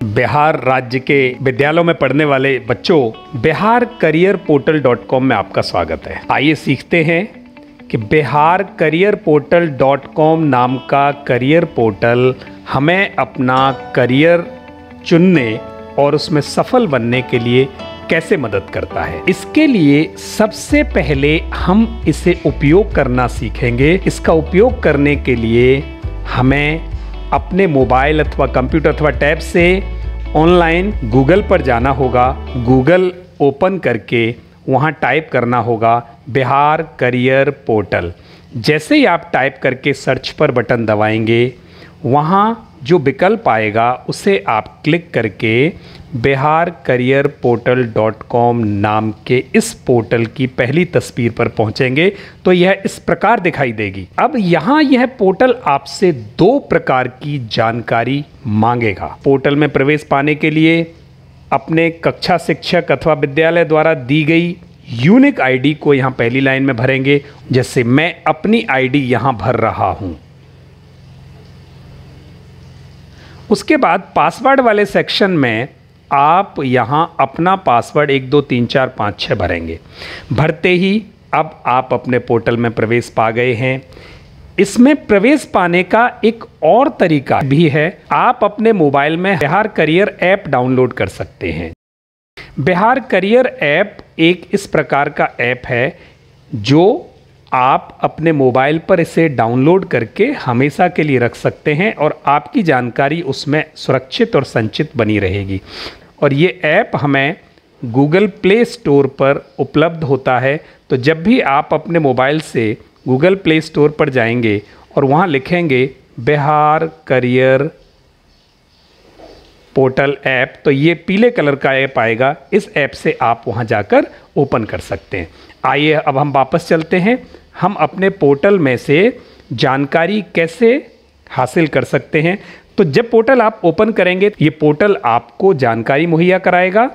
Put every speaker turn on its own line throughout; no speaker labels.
बिहार राज्य के विद्यालयों में पढ़ने वाले बच्चों, biharcareerportal.com में आपका स्वागत है। आइए सीखते हैं कि biharcareerportal.com नाम का करियर पोर्टल हमें अपना करियर चुनने और उसमें सफल बनने के लिए कैसे मदद करता है। इसके लिए सबसे पहले हम इसे उपयोग करना सीखेंगे। इसका उपयोग करने के लिए हमें अपने मोबाइल अथवा कंप्यूटर अथवा टैब से ऑनलाइन गूगल पर जाना होगा। गूगल ओपन करके वहाँ टाइप करना होगा बिहार करियर पोर्टल। जैसे ही आप टाइप करके सर्च पर बटन दबाएंगे, वहाँ जो विकल्प आएगा उसे आप क्लिक करके biharcareerportal.com नाम के इस पोर्टल की पहली तस्वीर पर पहुंचेंगे तो यह इस प्रकार दिखाई देगी। अब यहाँ यह पोर्टल आपसे दो प्रकार की जानकारी मांगेगा। पोर्टल में प्रवेश पाने के लिए अपने कक्षा शिक्षक अथवा विद्यालय द्वारा दी गई यूनिक आईडी को यहाँ पहली लाइन में भरेंगे। जैसे मैं अपनी आईडी यहाँ भर रहा हूँ। उसके बाद पासवर्ड वाले सेक्शन में आप यहाँ अपना पासवर्ड 1 2 3 4 5 6 भरेंगे। भरते ही अब आप अपने पोर्टल में प्रवेश पा गए हैं। इसमें प्रवेश पाने का एक और तरीका भी है। आप अपने मोबाइल में बिहार करियर ऐप डाउनलोड कर सकते हैं। बिहार करियर ऐप एक इस प्रकार का ऐप है जो आप अपने मोबाइल पर इसे डाउनलोड करके हमेशा के लिए रख सकते हैं और आपकी जानकारी उसमें सुरक्षित और संचित बनी रहेगी। और ये ऐप हमें गूगल प्ले स्टोर पर उपलब्ध होता है। तो जब भी आप अपने मोबाइल से गूगल प्ले स्टोर पर जाएंगे और वहाँ लिखेंगे बिहार करियर पोर्टल ऐप, तो ये पीले कलर का ऐप आएगा। इस ऐप से आप वहाँ जाकर ओपन कर सकते हैं। आइए अब हम वापस चलते हैं। हम अपने पोर्टल में से जानकारी कैसे हासिल कर सकते हैं। तो जब पोर्टल आप ओपन करेंगे, ये पोर्टल आपको जानकारी मुहैया कराएगा,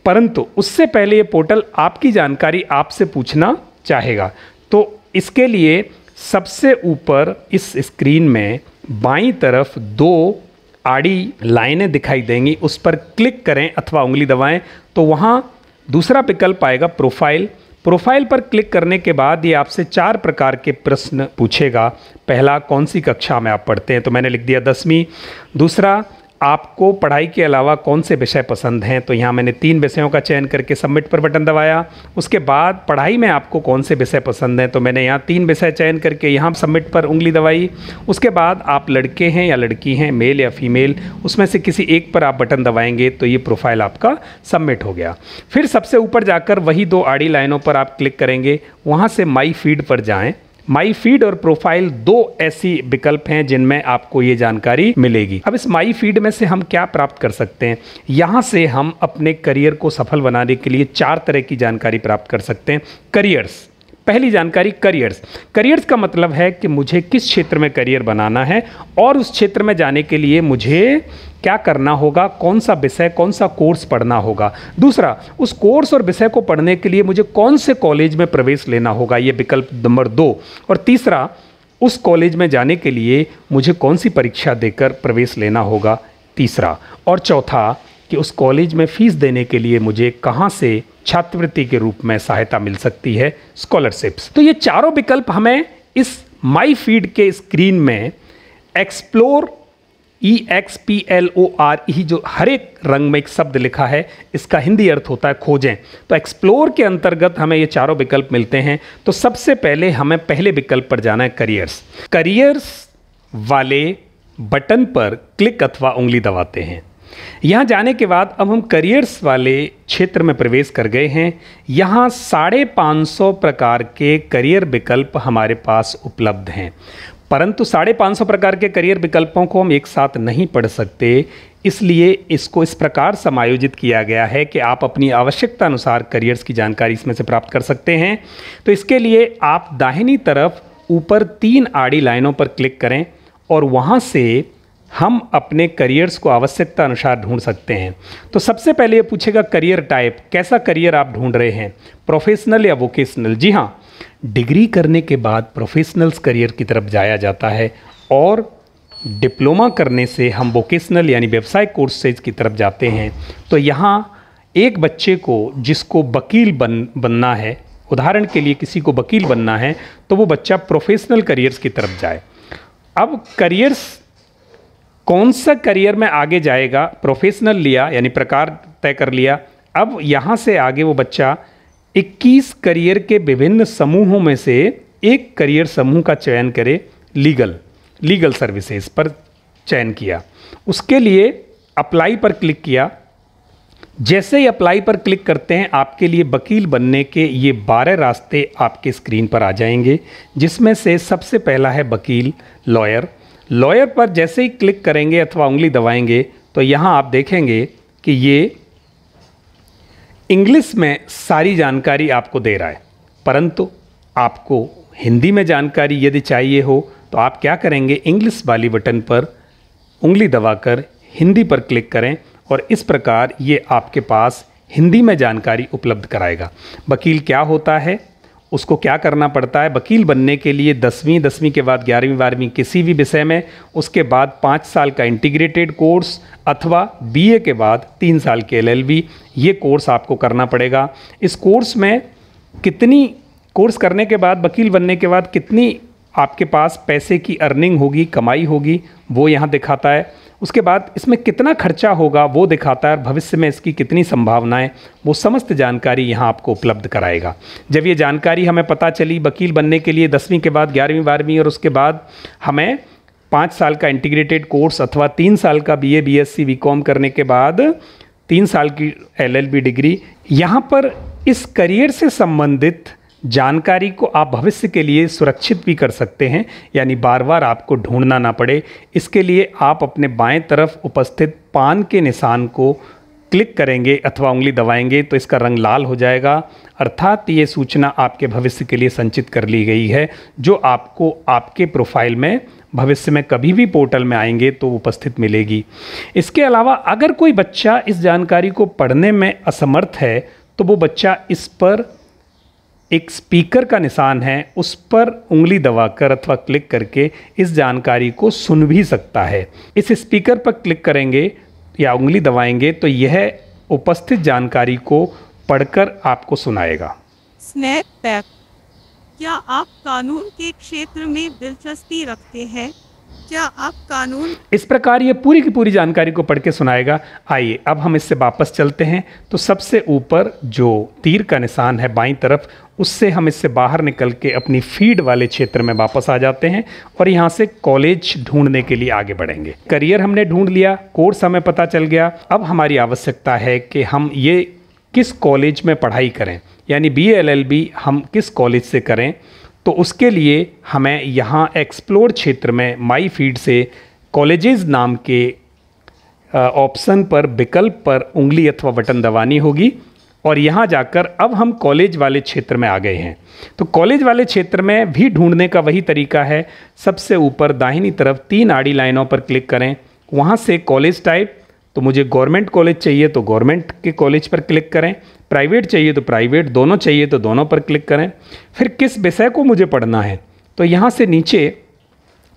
परंतु उससे पहले ये पोर्टल आपकी जानकारी आपसे पूछना चाहेगा। तो इसके लिए सबसे ऊपर इस स्क्रीन में बाईं तरफ 2 आड़ी लाइनें दिखाई देंगी, उस पर क्लिक करें अथवा उंगली दबाएं तो वहाँ दूसरा विकल्प आएगा प्रोफाइल। प्रोफाइल पर क्लिक करने के बाद ये आपसे 4 प्रकार के प्रश्न पूछेगा। पहला, कौन सी कक्षा में आप पढ़ते हैं, तो मैंने लिख दिया 10वीं। दूसरा, आपको पढ़ाई के अलावा कौन से विषय पसंद हैं, तो यहाँ मैंने 3 विषयों का चयन करके सबमिट पर बटन दबाया। उसके बाद पढ़ाई में आपको कौन से विषय पसंद हैं, तो मैंने यहाँ 3 विषय चयन करके यहाँ सबमिट पर उंगली दबाई। उसके बाद आप लड़के हैं या लड़की हैं, मेल या फीमेल, उसमें से किसी एक पर आप बटन दबाएंगे तो ये प्रोफाइल आपका सबमिट हो गया। फिर सबसे ऊपर जाकर वही 2 आड़ी लाइनों पर आप क्लिक करेंगे। वहाँ से माई फीड पर जाएँ। माई फीड और प्रोफाइल 2 ऐसी विकल्प हैं जिनमें आपको ये जानकारी मिलेगी। अब इस माई फीड में से हम क्या प्राप्त कर सकते हैं? यहाँ से हम अपने करियर को सफल बनाने के लिए 4 तरह की जानकारी प्राप्त कर सकते हैं। करियर्स, पहली जानकारी करियर्स। करियर्स का मतलब है कि मुझे किस क्षेत्र में करियर बनाना है और उस क्षेत्र में जाने के लिए मुझे क्या करना होगा, कौन सा विषय, कौन सा कोर्स पढ़ना होगा। दूसरा, उस कोर्स और विषय को पढ़ने के लिए मुझे कौन से कॉलेज में प्रवेश लेना होगा, ये विकल्प नंबर 2। और तीसरा, उस कॉलेज में जाने के लिए मुझे कौन सी परीक्षा देकर प्रवेश लेना होगा, तीसरा। और चौथा, कि उस कॉलेज में फ़ीस देने के लिए मुझे कहाँ से छात्रवृत्ति के रूप में सहायता मिल सकती है, स्कॉलरशिप्स। तो ये चारों विकल्प हमें इस माई फीड के स्क्रीन में एक्सप्लोर, EXPLORE, जो हर एक रंग में एक शब्द लिखा है, इसका हिंदी अर्थ होता है खोजें। तो एक्सप्लोर के अंतर्गत हमें ये चारों विकल्प मिलते हैं। तो सबसे पहले हमें पहले विकल्प पर जाना है, करियर्स। करियर्स वाले बटन पर क्लिक अथवा उंगली दबाते हैं। यहाँ जाने के बाद अब हम करियर्स वाले क्षेत्र में प्रवेश कर गए हैं। यहाँ 550 प्रकार के करियर विकल्प हमारे पास उपलब्ध हैं, परंतु 550 प्रकार के करियर विकल्पों को हम एक साथ नहीं पढ़ सकते। इसलिए इसको इस प्रकार समायोजित किया गया है कि आप अपनी आवश्यकता अनुसार करियर्स की जानकारी इसमें से प्राप्त कर सकते हैं। तो इसके लिए आप दाहिनी तरफ ऊपर 3 आड़ी लाइनों पर क्लिक करें और वहाँ से हम अपने करियर्स को आवश्यकता अनुसार ढूंढ सकते हैं। तो सबसे पहले ये पूछेगा करियर टाइप, कैसा करियर आप ढूंढ रहे हैं, प्रोफेशनल या वोकेशनल। जी हाँ, डिग्री करने के बाद प्रोफेशनल्स करियर की तरफ जाया जाता है और डिप्लोमा करने से हम वोकेशनल यानी व्यवसाय कोर्सेज की तरफ जाते हैं, तो यहाँ एक बच्चे को जिसको वकील बनना है, उदाहरण के लिए किसी को वकील बनना है, तो वो बच्चा प्रोफेशनल करियर्स की तरफ जाए। अब करियर्स कौन सा करियर में आगे जाएगा, प्रोफेशनल लिया यानी प्रकार तय कर लिया। अब यहाँ से आगे वो बच्चा 21 करियर के विभिन्न समूहों में से एक करियर समूह का चयन करे, लीगल सर्विसेज पर चयन किया। उसके लिए अप्लाई पर क्लिक किया। जैसे ही अप्लाई पर क्लिक करते हैं, आपके लिए वकील बनने के ये 12 रास्ते आपके स्क्रीन पर आ जाएंगे, जिसमें से सबसे पहला है वकील, लॉयर पर जैसे ही क्लिक करेंगे अथवा उंगली दबाएंगे तो यहाँ आप देखेंगे कि ये इंग्लिश में सारी जानकारी आपको दे रहा है, परंतु आपको हिंदी में जानकारी यदि चाहिए हो तो आप क्या करेंगे, इंग्लिश वाली बटन पर उंगली दबाकर हिंदी पर क्लिक करें और इस प्रकार ये आपके पास हिंदी में जानकारी उपलब्ध कराएगा। वकील क्या होता है, उसको क्या करना पड़ता है। वकील बनने के लिए 10वीं के बाद 11वीं 12वीं किसी भी विषय में, उसके बाद 5 साल का इंटीग्रेटेड कोर्स अथवा बीए के बाद 3 साल के LLB, ये कोर्स आपको करना पड़ेगा। इस कोर्स में कोर्स करने के बाद, वकील बनने के बाद कितनी आपके पास पैसे की अर्निंग होगी, कमाई होगी, वो यहाँ दिखाता है। उसके बाद इसमें कितना खर्चा होगा वो दिखाता है, और भविष्य में इसकी कितनी संभावनाएं, वो समस्त जानकारी यहाँ आपको उपलब्ध कराएगा। जब ये जानकारी हमें पता चली वकील बनने के लिए 10वीं के बाद 11वीं 12वीं और उसके बाद हमें 5 साल का इंटीग्रेटेड कोर्स अथवा 3 साल का BA BSc BCom करने के बाद 3 साल की LLB डिग्री, यहाँ पर इस करियर से संबंधित जानकारी को आप भविष्य के लिए सुरक्षित भी कर सकते हैं, यानी बार बार आपको ढूंढना ना पड़े। इसके लिए आप अपने बाएं तरफ उपस्थित पान के निशान को क्लिक करेंगे अथवा उंगली दबाएंगे तो इसका रंग लाल हो जाएगा, अर्थात ये सूचना आपके भविष्य के लिए संचित कर ली गई है, जो आपको आपके प्रोफाइल में भविष्य में कभी भी पोर्टल में आएंगे तो उपस्थित मिलेगी। इसके अलावा अगर कोई बच्चा इस जानकारी को पढ़ने में असमर्थ है तो वो बच्चा इस पर एक स्पीकर का निशान है, उस पर उंगली दबाकर अथवा क्लिक करके इस जानकारी को सुन भी सकता है। इस स्पीकर पर क्लिक करेंगे या उंगली दबाएंगे तो यह उपस्थित जानकारी को पढ़कर आपको सुनाएगा।
स्नैपचैट, क्या आप कानून के क्षेत्र में दिलचस्पी रखते हैं? क्या आप कानून,
इस प्रकार ये पूरी की पूरी जानकारी को पढ़ के सुनाएगा। आइए अब हम इससे वापस चलते हैं। तो सबसे ऊपर जो तीर का निशान है बाईं तरफ, उससे हम इससे बाहर निकल के अपनी फीड वाले क्षेत्र में वापस आ जाते हैं और यहाँ से कॉलेज ढूंढने के लिए आगे बढ़ेंगे। करियर हमने ढूंढ लिया, कोर्स हमें पता चल गया। अब हमारी आवश्यकता है कि हम ये किस कॉलेज में पढ़ाई करें, यानी BA LLB हम किस कॉलेज से करें। तो उसके लिए हमें यहाँ एक्सप्लोर क्षेत्र में माई फीड से कॉलेजेस नाम के ऑप्शन पर, विकल्प पर उंगली अथवा बटन दबानी होगी और यहाँ जाकर अब हम कॉलेज वाले क्षेत्र में आ गए हैं। तो कॉलेज वाले क्षेत्र में भी ढूंढने का वही तरीका है। सबसे ऊपर दाहिनी तरफ 3 आड़ी लाइनों पर क्लिक करें, वहाँ से कॉलेज टाइप, तो मुझे गवर्नमेंट कॉलेज चाहिए तो गवर्नमेंट के कॉलेज पर क्लिक करें, प्राइवेट चाहिए तो प्राइवेट, दोनों चाहिए तो दोनों पर क्लिक करें। फिर किस विषय को मुझे पढ़ना है, तो यहाँ से नीचे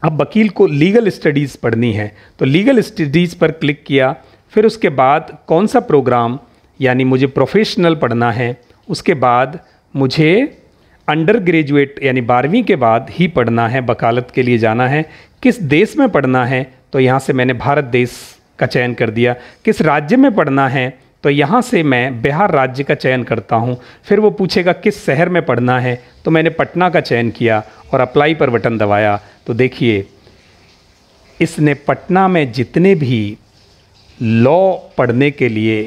अब वकील को लीगल स्टडीज़ पढ़नी है तो लीगल स्टडीज़ पर क्लिक किया। फिर उसके बाद कौन सा प्रोग्राम, यानी मुझे प्रोफेशनल पढ़ना है, उसके बाद मुझे अंडर ग्रेजुएट यानी 12वीं के बाद ही पढ़ना है, वकालत के लिए जाना है। किस देश में पढ़ना है, तो यहाँ से मैंने भारत देश का चयन कर दिया। किस राज्य में पढ़ना है, तो यहाँ से मैं बिहार राज्य का चयन करता हूँ। फिर वो पूछेगा किस शहर में पढ़ना है, तो मैंने पटना का चयन किया और अप्लाई पर बटन दबाया। तो देखिए इसने पटना में जितने भी लॉ पढ़ने के लिए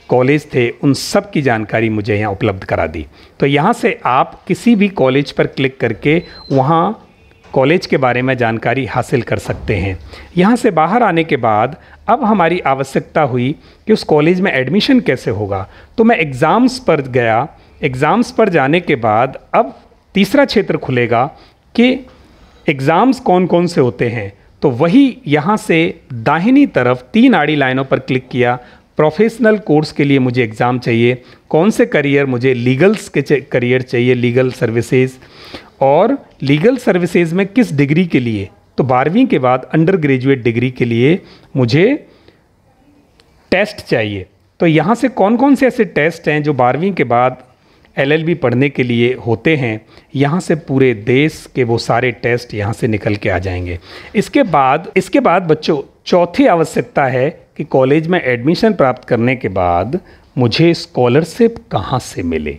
कॉलेज थे उन सब की जानकारी मुझे यहाँ उपलब्ध करा दी। तो यहाँ से आप किसी भी कॉलेज पर क्लिक करके वहाँ कॉलेज के बारे में जानकारी हासिल कर सकते हैं। यहाँ से बाहर आने के बाद अब हमारी आवश्यकता हुई कि उस कॉलेज में एडमिशन कैसे होगा। तो मैं एग्ज़ाम्स पर गया। एग्ज़ाम्स पर जाने के बाद अब तीसरा क्षेत्र खुलेगा कि एग्ज़ाम्स कौन कौन से होते हैं। तो वही यहाँ से दाहिनी तरफ 3 आड़ी लाइनों पर क्लिक किया। प्रोफेशनल कोर्स के लिए मुझे एग्ज़ाम चाहिए, कौन से करियर, मुझे लीगल्स के करियर चाहिए, लीगल सर्विसेज, और लीगल सर्विसेज में किस डिग्री के लिए तो 12वीं के बाद अंडर ग्रेजुएट डिग्री के लिए मुझे टेस्ट चाहिए। तो यहाँ से कौन कौन से ऐसे टेस्ट हैं जो 12वीं के बाद LLB पढ़ने के लिए होते हैं, यहाँ से पूरे देश के वो सारे टेस्ट यहाँ से निकल के आ जाएंगे। इसके बाद बच्चों चौथी आवश्यकता है कि कॉलेज में एडमिशन प्राप्त करने के बाद मुझे स्कॉलरशिप कहाँ से मिले,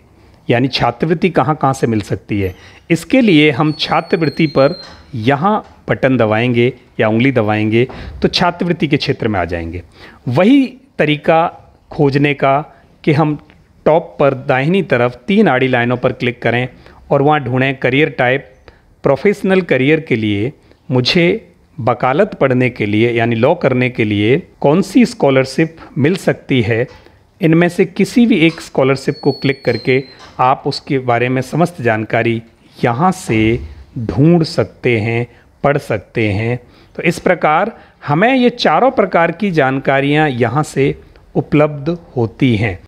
यानी छात्रवृत्ति कहाँ कहाँ से मिल सकती है। इसके लिए हम छात्रवृत्ति पर यहाँ बटन दबाएंगे या उंगली दबाएंगे तो छात्रवृत्ति के क्षेत्र में आ जाएंगे। वही तरीका खोजने का कि हम टॉप पर दाहिनी तरफ 3 आड़ी लाइनों पर क्लिक करें और वहाँ ढूंढें करियर टाइप। प्रोफेशनल करियर के लिए मुझे वकालत पढ़ने के लिए यानी लॉ करने के लिए कौन सी स्कॉलरशिप मिल सकती है, इनमें से किसी भी एक स्कॉलरशिप को क्लिक करके आप उसके बारे में समस्त जानकारी यहाँ से ढूंढ सकते हैं, पढ़ सकते हैं। तो इस प्रकार हमें ये चारों प्रकार की जानकारियाँ यहाँ से उपलब्ध होती हैं।